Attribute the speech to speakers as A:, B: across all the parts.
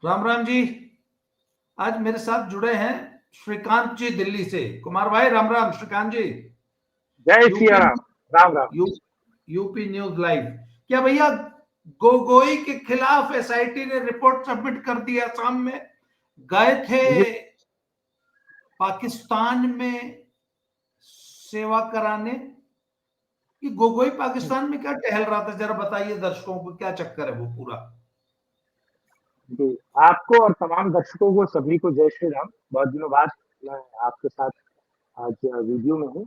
A: राम राम जी। आज मेरे साथ जुड़े हैं श्रीकांत जी दिल्ली से। कुमार भाई राम राम। श्रीकांत जी,
B: जय Siya
A: UP
B: Ram. Ram Ram.
A: You, UP news live. क्या भैया, गोगोई के खिलाफ एसआईटी ने रिपोर्ट सबमिट कर दी? असम में गए थे
B: ये
A: पाकिस्तान में सेवा कराने। कि गोगोई पाकिस्तान में क्या टहल रहा था? जरा बताइए दर्शकों को, क्या चक्कर है वो पूरा।
B: जी, आपको और तमाम दर्शकों को सभी को जय श्री राम। बहुत दिनों बाद मैं आपके साथ आज वीडियो में हूँ।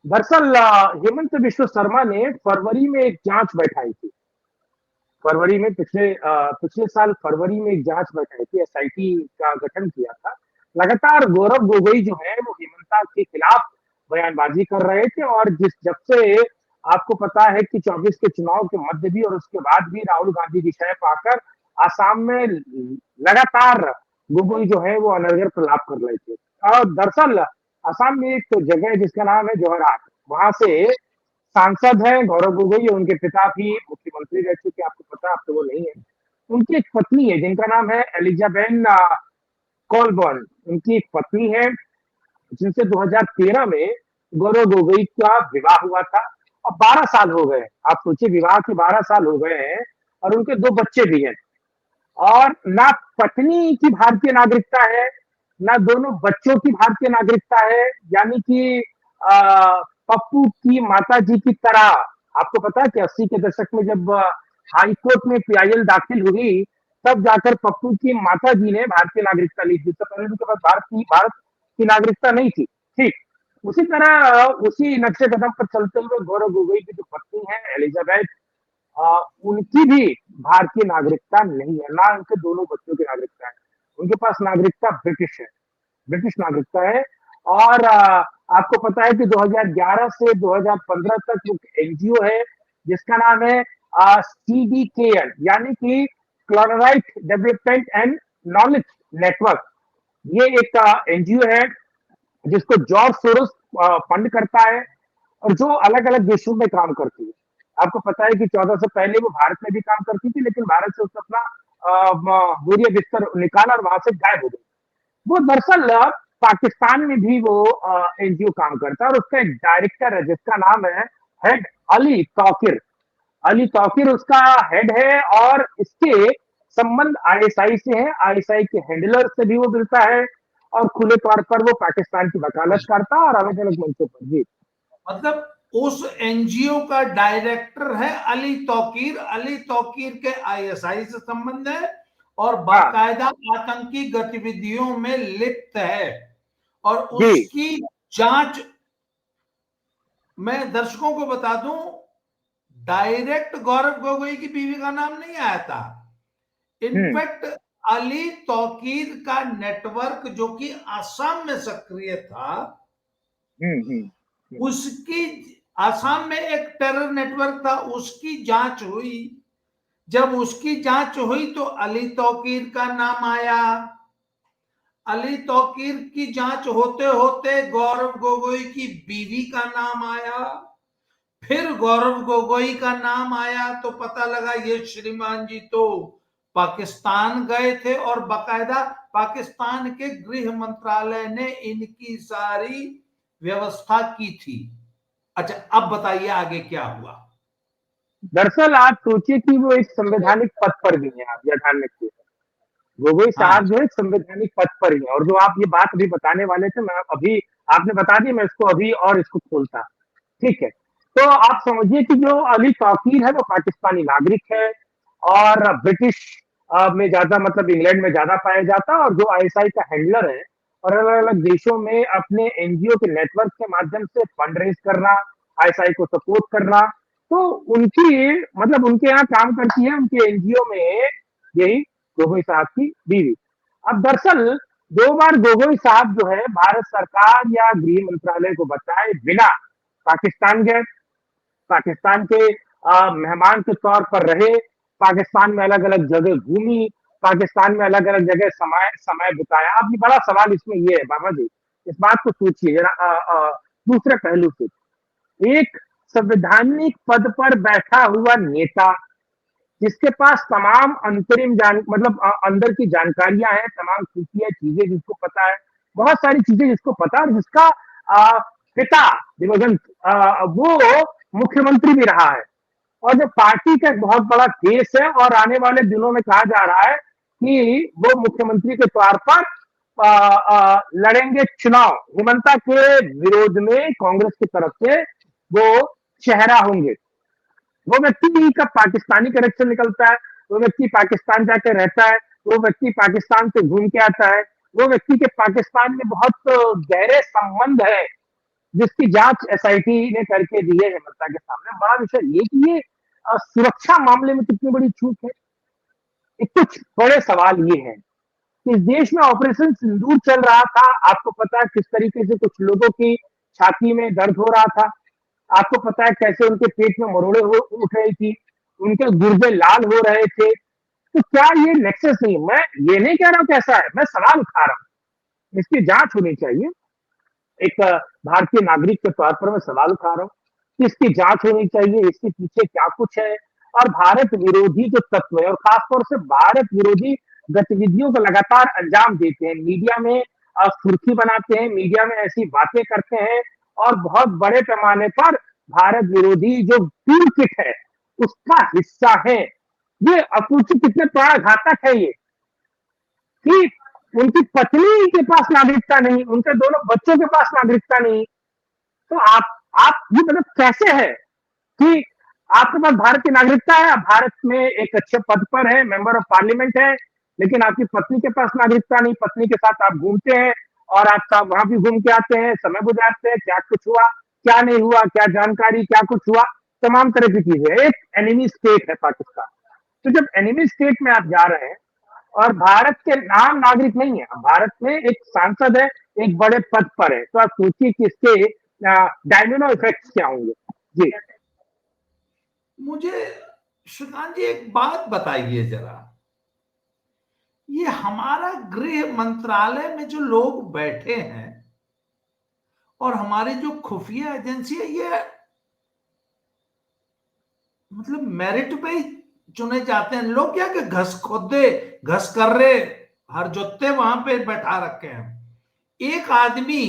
B: दरअसल हेमंत बिश्व शर्मा ने फरवरी में एक जांच बैठाई थी। फरवरी में पिछले साल फरवरी में एक जांच बैठाई थी, एसआईटी का गठन किया था। लगातार गौरव गोगोई जो है वो हेमंता के खिलाफ बयानबाजी कर रहे थे, और जब से आपको पता है कि 24 के चुनाव के मध्य भी और उसके बाद भी राहुल गांधी विषय पाकर आसाम में लगातार गोगोई जो है वो अनर्गल प्रलाप कर रहे थे। और दरअसल आसाम में एक तो जगह है जिसका नाम है जोरहाट, वहां से सांसद हैं गौरव गोगोई, और उनके पिता भी मुख्यमंत्री रह चुके, आपको पता, अब तो वो नहीं है। उनकी एक पत्नी है जिनका नाम है एलिजाबेन कॉलबर्न। उनकी एक पत्नी है जिनसे 2013 में गौरव गोगोई का विवाह हुआ था, और 12 साल हो गए। आप सोचिए, विवाह के 12 साल हो गए हैं और उनके 2 बच्चे भी हैं। और ना पत्नी की भारतीय नागरिकता है, ना दोनों बच्चों की भारतीय नागरिकता है। यानी कि पप्पू की माता जी की तरह। आपको पता है कि 80 के दशक में जब हाई कोर्ट में पीआईएल दाखिल हुई, तब जाकर पप्पू की माता जी ने भारतीय नागरिकता ली थी। इससे पहले उनके पास भारत की नागरिकता नहीं थी। ठीक उसी तरह उसी नक्शे कदम पर चलते हुए गौरव गोगोई की जो पत्नी है एलिजाबेथ, उनकी भी भारतीय नागरिकता नहीं है, ना उनके दोनों बच्चों की नागरिकता है। उनके पास नागरिकता ब्रिटिश है, ब्रिटिश नागरिकता है। और आपको पता है कि 2011 से 2015 तक एक एनजीओ है जिसका नाम है CDKN, यानी कि chlorite development and knowledge network. ये एक एनजीओ है जिसको जॉर्ज सोरोस फंड करता है, और जो अलग अलग देशों में काम करती है। आपको पता है कि 14 से पहले वो भारत में भी काम करती थी, लेकिन भारत से उसने अपना बोरिया बिस्तर निकाला और वहां से गायब हो गई। वो दरअसल पाकिस्तान में भी वो एनजीओ काम करता है, और उसका एक डायरेक्टर है जिसका नाम है हेड अली तौकीर। अली तौकीर उसका हेड है, और इसके संबंध आईएसआई से है। आईएसआई के हैंडलर से भी वो मिलता है, और खुले तौर पर वो पाकिस्तान की वकालत करता है, और अलग अलग मंचों पर। जी,
A: मतलब उस एनजीओ का डायरेक्टर है अली तौकीर। अली तौकीर के आईएसआई से संबंध है और
B: हाँ,
A: बाकायदा आतंकी गतिविधियों में लिप्त है। और
B: जी,
A: उसकी जांच, मैं दर्शकों को बता दूं, डायरेक्ट गौरव गोगोई की बीवी का नाम नहीं आया था।
B: हम्म,
A: इनफैक्ट अली तौकीर का नेटवर्क जो कि असम में सक्रिय था,
B: हम्म,
A: उसकी, असम में एक टेरर नेटवर्क था, उसकी जांच हुई। जब उसकी जांच हुई तो अली तौकीर का नाम आया। अली तौकीर की जांच होते होते गौरव गोगोई की बीवी का नाम आया। फिर गौरव गोगोई का नाम आया तो पता लगा ये श्रीमान जी तो पाकिस्तान गए थे, और बाकायदा पाकिस्तान के गृह मंत्रालय ने इनकी सारी व्यवस्था की थी। अच्छा, अब बताइए आगे क्या हुआ।
B: दरअसल आप सोचिए कि वो एक संवैधानिक पद पर भी है। आप यह ध्यान रखिए, गोगोई
A: हाँ,
B: साहब जो है संवैधानिक पद पर ही है। और जो आप ये बात अभी बताने वाले थे, मैं अभी आपने बता दी, मैं इसको अभी और इसको खोलता। ठीक है, तो आप समझिए कि जो अली तौकीर है वो पाकिस्तानी नागरिक है, और ब्रिटिश में ज्यादा, मतलब इंग्लैंड में ज्यादा पाया जाता है। और जो आईएसआई का हैंडलर है, और अलग अलग देशों में अपने एनजीओ के नेटवर्क के माध्यम से फंड रेज करना, आईएसआई को सपोर्ट करना। तो उनकी, मतलब उनके यहाँ काम करती है, उनके एनजीओ में, यही गोगोई साहब की बीवी। अब दरअसल 2 बार गोगोई साहब जो है भारत सरकार या गृह मंत्रालय को बताए बिना पाकिस्तान गए, पाकिस्तान के मेहमान के तौर पर रहे, पाकिस्तान में अलग अलग जगह घूमी, पाकिस्तान में अलग अलग जगह समय समय बिताया। अब ये बड़ा सवाल इसमें ये है बाबा जी, इस बात को सोचिए जरा दूसरे पहलू से। एक संवैधानिक पद पर बैठा हुआ नेता, जिसके पास तमाम अंतरिम मतलब अंदर की जानकारियां हैं, तमाम खुफिया चीजें जिसको पता है, बहुत सारी चीजें जिसको पता है, और जिसका पिता दिवंगत वो मुख्यमंत्री भी रहा है, और जो पार्टी का एक बहुत बड़ा केस है, और आने वाले दिनों में कहा जा रहा है कि वो मुख्यमंत्री के तौर पर लड़ेंगे चुनाव, हेमंता के विरोध में कांग्रेस की तरफ से वो चेहरा होंगे। वो व्यक्ति का पाकिस्तानी कनेक्शन निकलता है, वो व्यक्ति पाकिस्तान जाकर रहता है, वो व्यक्ति पाकिस्तान से घूम के आता है, वो व्यक्ति के पाकिस्तान में बहुत गहरे संबंध है, जिसकी जांच एसआईटी ने करके दी है हेमंता के सामने। बड़ा विषय ये कि ये सुरक्षा मामले में कितनी बड़ी चूक है। कुछ बड़े सवाल ये हैं कि इस देश में ऑपरेशन सिंदूर चल रहा था, आपको पता है किस तरीके से कुछ लोगों की छाती में दर्द हो रहा था, आपको पता है कैसे उनके पेट में मरोड़े उठ रही थी, उनके गुर्दे लाल हो रहे थे। तो क्या ये नेक्सस नहीं? मैं ये नहीं कह रहा हूं कैसा है, मैं सवाल उठा रहा हूं, इसकी जांच होनी चाहिए। एक भारतीय नागरिक के तौर पर मैं सवाल उठा रहा हूँ कि इसकी जांच होनी चाहिए, इसके पीछे क्या कुछ है। और भारत विरोधी जो तत्व है, और खासतौर से भारत विरोधी गतिविधियों को लगातार अंजाम देते हैं, मीडिया में सुर्खी बनाते हैं, मीडिया में ऐसी बातें करते हैं, और बहुत बड़े पैमाने पर भारत विरोधी जो टूल किट है उसका हिस्सा है। ये अपूर्ति कितने प्राणघातक है ये, कि उनकी पत्नी के पास नागरिकता नहीं, उनके दोनों बच्चों के पास नागरिकता नहीं। तो आप ये मतलब कैसे है कि आपके पास भारत की नागरिकता है, आप भारत में एक अच्छे पद पर है, मेंबर ऑफ पार्लियामेंट है, लेकिन आपकी पत्नी के पास नागरिकता नहीं, पत्नी के साथ आप घूमते हैं, और आप वहां भी घूम के आते हैं, समय गुजारते हैं, क्या कुछ हुआ, क्या नहीं हुआ, क्या जानकारी, क्या कुछ हुआ, तमाम तरह की चीजें। एक एनिमी स्टेट है पाकिस्तान। तो जब एनिमी स्टेट में आप जा रहे हैं, और भारत के नाम नागरिक नहीं है, भारत में एक सांसद है, एक बड़े पद पर है, तो आप सोचिए कि इसके डायमिनो इफेक्ट्स क्या होंगे। जी
A: मुझे श्रीकांत जी एक बात बताइए जरा, ये हमारा गृह मंत्रालय में जो लोग बैठे हैं और हमारी जो खुफिया एजेंसी है, ये मतलब मेरिट पे ही चुने जाते हैं लोग, क्या कि घस खोदे घस कर रहे हर जोते वहां पे बैठा रखे हैं। एक आदमी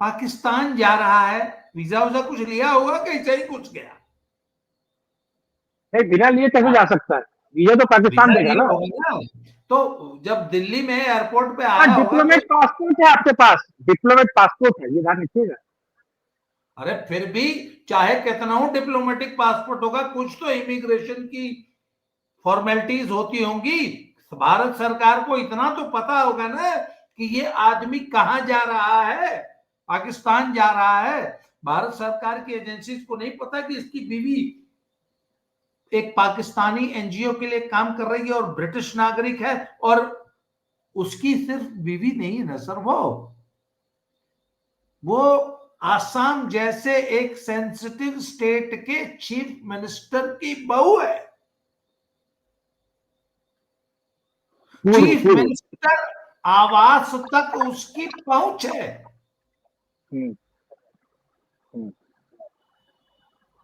A: पाकिस्तान जा रहा है, वीजा वूजा कुछ लिया होगा कि ऐसे ही कुछ गया?
B: नहीं, बिना लिए कैसे जा सकता है? वीजा तो पाकिस्तान
A: वीजा
B: देगा
A: लिया
B: ना।
A: होगा ना, तो जब दिल्ली में एयरपोर्ट पे आया होगा तो
B: डिप्लोमेट पासपोर्ट है आपके पास, डिप्लोमेट पासपोर्ट है, ये ध्यान रखिएगा।
A: अरे फिर भी चाहे कितना हो डिप्लोमेटिक पासपोर्ट होगा, कुछ तो इमिग्रेशन की फॉर्मेलिटीज होती होंगी। भारत सरकार को इतना तो पता होगा ना कि ये आदमी कहां जा रहा है, पाकिस्तान जा रहा है। भारत सरकार की एजेंसीज को नहीं पता कि इसकी बीवी एक पाकिस्तानी एनजीओ के लिए काम कर रही है और ब्रिटिश नागरिक है, और उसकी सिर्फ बीवी नहीं है ना सर, वो आसाम जैसे एक सेंसिटिव स्टेट के चीफ मिनिस्टर की बहू है। चीफ
B: पूर्व।
A: मिनिस्टर आवास तक उसकी पहुंच है।
B: हम्म, हम्म,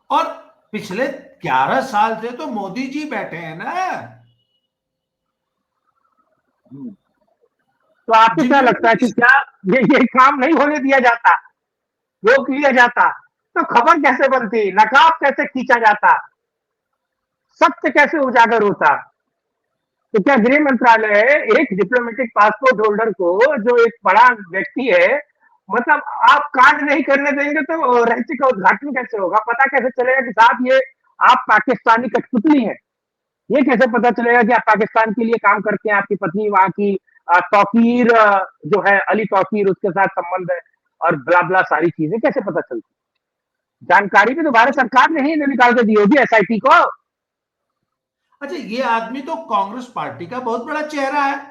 A: और पिछले 11 साल से तो मोदी जी बैठे हैं ना।
B: हम्म। तो आपको क्या लगता है कि
A: जिम्मेदारी
B: क्या ये काम नहीं होने दिया जाता, रोक लिया जाता, तो खबर कैसे बनती, नकाब कैसे खींचा जाता, सत्य कैसे उजागर होता? तो क्या गृह मंत्रालय एक डिप्लोमेटिक पासपोर्ट होल्डर को, जो एक बड़ा व्यक्ति है, मतलब आप कांड नहीं करने देंगे तो रहस्य का उद्घाटन कैसे होगा? पता कैसे चलेगा कि साहब ये आप पाकिस्तानी कठपुतली हैं? ये कैसे पता चलेगा कि आप पाकिस्तान के लिए काम करते हैं, आपकी पत्नी वहां की तौकीर जो है अली तौकीर, उसके साथ संबंध है, और ब्ला ब्ला सारी चीजें कैसे पता चलती? जानकारी भी तो भारत सरकार ने ही निकाल के दी होगी एसआईटी को।
A: अच्छा, ये आदमी तो कांग्रेस पार्टी का बहुत बड़ा चेहरा है,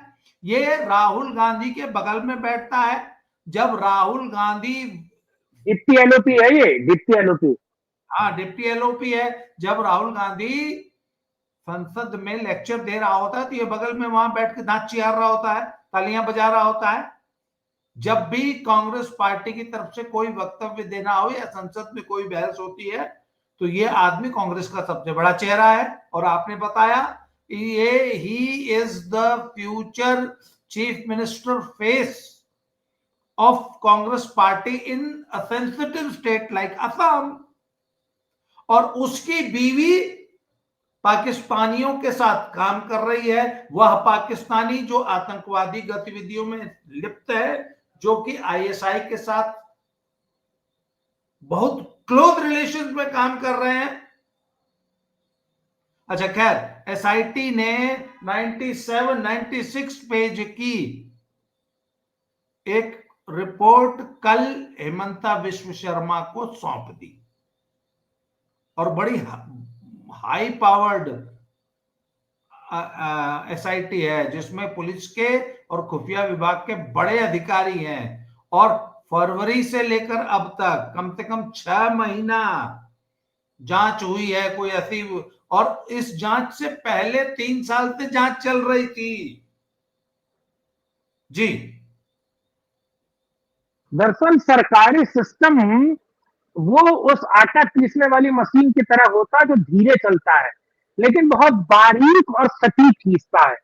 A: ये राहुल गांधी के बगल में बैठता है। जब राहुल गांधी,
B: डिप्टी एलओपी है ये, डिप्टी एलओपी।
A: हाँ डिप्टी एलओपी है, जब राहुल गांधी संसद में लेक्चर दे रहा होता है तो ये बगल में वहां बैठ के दांत चिहार रहा होता है, तालियां बजा रहा होता है। जब भी कांग्रेस पार्टी की तरफ से कोई वक्तव्य देना हो या संसद में कोई बहस होती है तो ये आदमी कांग्रेस का सबसे बड़ा चेहरा है। और आपने बताया ये he is the future chief minister face of Congress party in a sensitive state like Assam. और उसकी बीवी पाकिस्तानियों के साथ काम कर रही है। वह पाकिस्तानी जो आतंकवादी गतिविधियों में लिप्त है, जो कि आईएसआई के साथ बहुत क्लोज रिलेशन में काम कर रहे हैं। अच्छा खैर, एसआईटी ने 96 पेज की एक रिपोर्ट कल हेमंता विश्व शर्मा को सौंप दी। और बड़ी हाई पावर्ड एसआईटी है, जिसमें पुलिस के और खुफिया विभाग के बड़े अधिकारी हैं। और फरवरी से लेकर अब तक कम से कम 6 महीना जांच हुई है कोई ऐसी। और इस जांच से पहले 3 साल से जांच चल रही थी। जी,
B: दरअसल सरकारी सिस्टम वो उस आटा पीसने वाली मशीन की तरह होता है जो धीरे चलता है, लेकिन बहुत बारीक और सटीक पीसता है।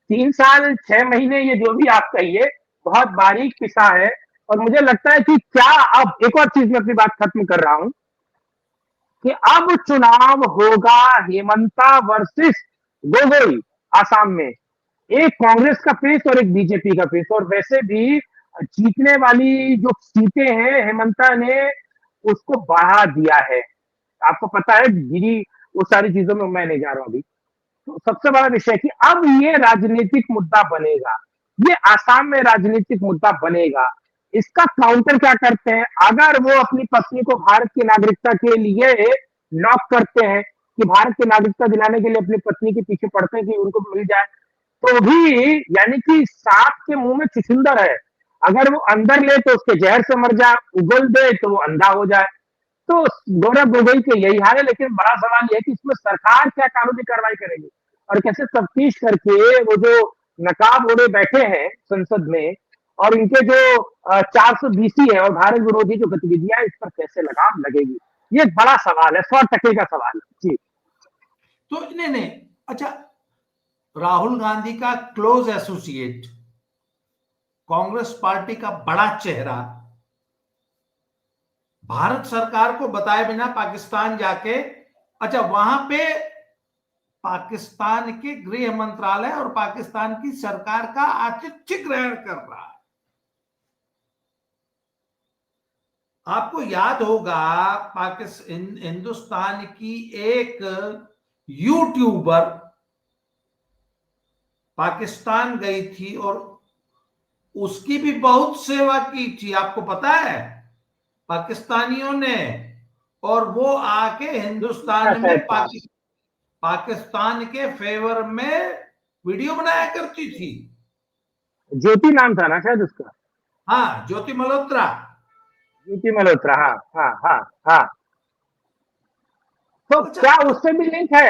B: 3 साल 6 महीने ये जो भी आप कहिए, बहुत बारीक पिसा है। और मुझे लगता है कि क्या अब एक और चीज में अपनी बात खत्म कर रहा हूं कि अब चुनाव होगा हेमंता वर्सेस गोगोई आसाम में। एक कांग्रेस का फेस और एक बीजेपी का फेस। और वैसे भी जीतने वाली जो सीटें हैं हेमंता ने उसको बढ़ा दिया है। आपको पता है दीदी, वो सारी चीजों में मैं नहीं जा रहा हूं अभी। तो सबसे बड़ा विषय कि अब ये राजनीतिक मुद्दा बनेगा, ये आसाम में राजनीतिक मुद्दा बनेगा। इसका काउंटर क्या करते हैं? अगर वो अपनी पत्नी को भारत की नागरिकता के लिए नॉक करते हैं कि भारत की नागरिकता दिलाने के लिए अपनी पत्नी के पीछे पड़ते हैं कि उनको मिल जाए, तो भी यानी कि सांप के मुंह में चुछुंदर है। अगर वो अंदर ले तो उसके जहर से मर जाए, उगल दे तो वो अंधा हो जाए। तो गौरव गोगोई के यही हाल है। लेकिन बड़ा सवाल यह है कि इसमें सरकार क्या कानूनी कार्रवाई करेगी और कैसे तफ्तीश करके वो जो नकाब ओढ़े बैठे हैं संसद में और इनके जो 420 है और भारत विरोधी जो गतिविधियां, इस पर कैसे लगाम लगेगी, ये एक बड़ा सवाल है, 100% का सवाल है। जी,
A: तो नहीं, अच्छा, राहुल गांधी का क्लोज एसोसिएट, कांग्रेस पार्टी का बड़ा चेहरा, भारत सरकार को बताए बिना पाकिस्तान जाके, अच्छा वहां पे पाकिस्तान के गृह मंत्रालय और पाकिस्तान की सरकार का आतिथ्य ग्रहण कर रहा है। आपको याद होगा हिंदुस्तान की एक यूट्यूबर पाकिस्तान गई थी और उसकी भी बहुत सेवा की थी, आपको पता है, पाकिस्तानियों ने। और वो आके हिंदुस्तान में पाकिस्तान के फेवर में वीडियो बनाया करती थी।
B: ज्योति नाम था ना शायद उसका।
A: हाँ, ज्योति मल्होत्रा।
B: ज्योति मल्होत्रा, हाँ हाँ हाँ हाँ। तो
A: अच्छा,
B: क्या उससे भी लिंक है?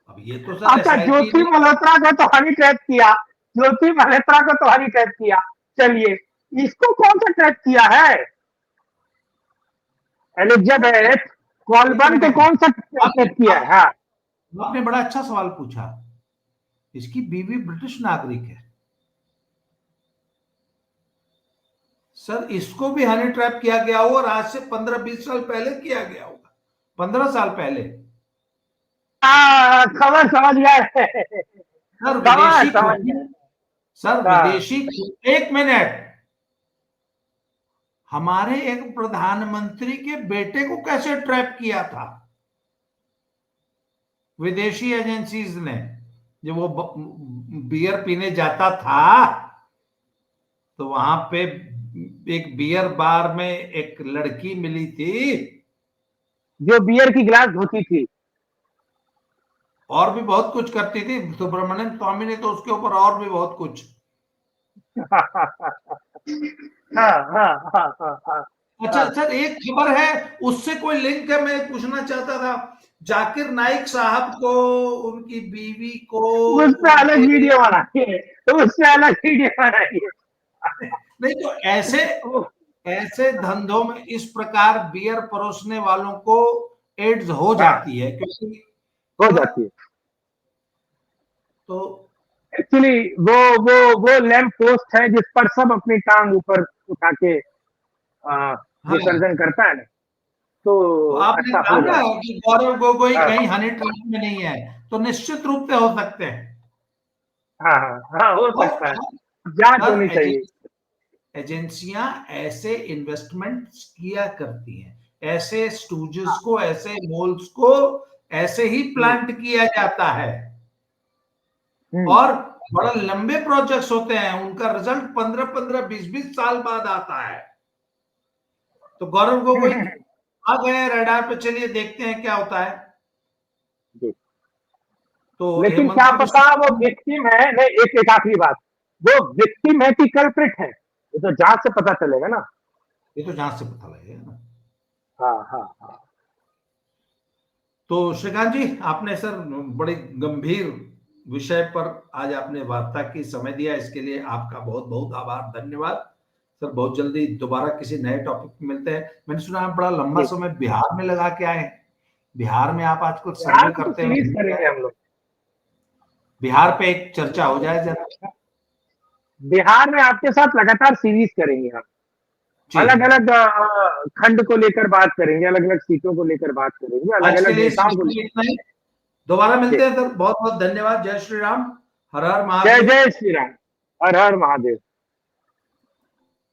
A: अब ये तो सर
B: अच्छा, ज्योति मल्होत्रा को तो हनी ट्रैप किया, ज्योति मल्होत्रा को तो हनी ट्रैप किया। चलिए, इसको कौन सा ट्रैप किया है? एलिजाबेथ कॉलबर्न को कौन सा ट्रैप किया है? हाँ,
A: आपने बड़ा अच्छा सवाल पूछा। इसकी बीवी ब्रिटिश नागरिक है सर। इसको भी हनी ट्रैप किया गया हो और आज से 15-20 साल पहले किया गया होगा, 15 साल पहले।
B: खबर समझ गए
A: सर विदेशी सर
B: हाँ।
A: विदेशी, एक मिनट, हमारे एक प्रधानमंत्री के बेटे को कैसे ट्रैप किया था विदेशी एजेंसीज ने? जब वो बियर पीने जाता था तो वहां पे एक बियर बार में एक लड़की मिली थी
B: जो बियर की गिलास धोती थी
A: और भी बहुत कुछ करती थी। सुब्रमण्यम स्वामी ने तो उसके ऊपर और भी बहुत कुछ।
B: हाँ हाँ हाँ हाँ हाँ।
A: अच्छा सर, एक खबर है, उससे कोई लिंक है, मैं पूछना चाहता था। जाकिर नाइक साहब को, उनकी बीवी को,
B: उससे अलग वीडियो बनाइए, उससे अलग वीडियो बनाइए।
A: नहीं तो ऐसे ऐसे धंधों में इस प्रकार बियर परोसने वालों को एड्स हो जाती है, क्योंकि
B: हो जाती है।
A: तो
B: एक्चुअली वो लैंप पोस्ट है जिस पर सब अपनी टांग ऊपर उठा के
A: हाँ,
B: विसर्जन करता है ना,
A: तो
B: तो
A: आपने
B: ऐसा
A: कहा
B: हो
A: ना
B: जाता
A: कि गौरव गोगोई
B: है।
A: कहीं हनी ट्रैप में नहीं है, तो निश्चित रूप से हो सकते हैं।
B: हाँ हाँ हाँ, हो
A: और
B: सकता है, जांच होनी चाहिए।
A: एजेंसियां ऐसे इन्वेस्टमेंट किया करती हैं, ऐसे स्टूजेस को, ऐसे मोल्स को ऐसे ही
B: हम्म,
A: प्लांट किया जाता है,
B: हम्म,
A: और बड़ा लंबे प्रोजेक्ट्स होते हैं, उनका रिजल्ट 15-15, 20-20 साल बाद आता है। तो गौरव गोगोई आ गए रडार पे, चलिए देखते हैं क्या होता है।
B: जी।
A: तो
B: लेकिन क्या
A: हेमंत
B: पता वो
A: बिश्व,
B: विक्टिम है, नहीं, एक आखिरी बात, वो विक्टिम है कि कल्प्रिट है, ये तो जांच से पता चलेगा ना।
A: ये तो जांच से पता लगेगा ना।
B: हाँ हाँ हाँ।
A: तो श्रीकांत जी, आपने सर बड़े गंभीर विषय पर आज आपने वार्ता की, समय दिया, इसके लिए आपका बहुत बहुत आभार, धन्यवाद सर। बहुत जल्दी दोबारा किसी नए टॉपिक पे मिलते हैं। मैंने सुना आप बड़ा लंबा
B: जी,
A: समय बिहार में लगा के आए हैं। बिहार में आप आजकल
B: बिहार
A: सर्वे
B: में तो
A: करते
B: सीरीज
A: हैं,
B: करेंगे हम लोग।
A: बिहार पे एक चर्चा हो जाए जरा।
B: बिहार में आपके साथ लगातार सीरीज करेंगे हम,
A: जी,
B: अलग अलग खंड को लेकर बात करेंगे, अलग अलग सीटों को लेकर बात करेंगे, अलग
A: आज के
B: अलग
A: लिए इस
B: नेताओं को
A: विषय में
B: लेकर।
A: इतना ही। दोबारा
B: जी,
A: मिलते हैं सर, बहुत बहुत धन्यवाद। जय श्री राम, हर हर
B: जय
A: महादेव।
B: जय श्री राम, हर हर महादेव।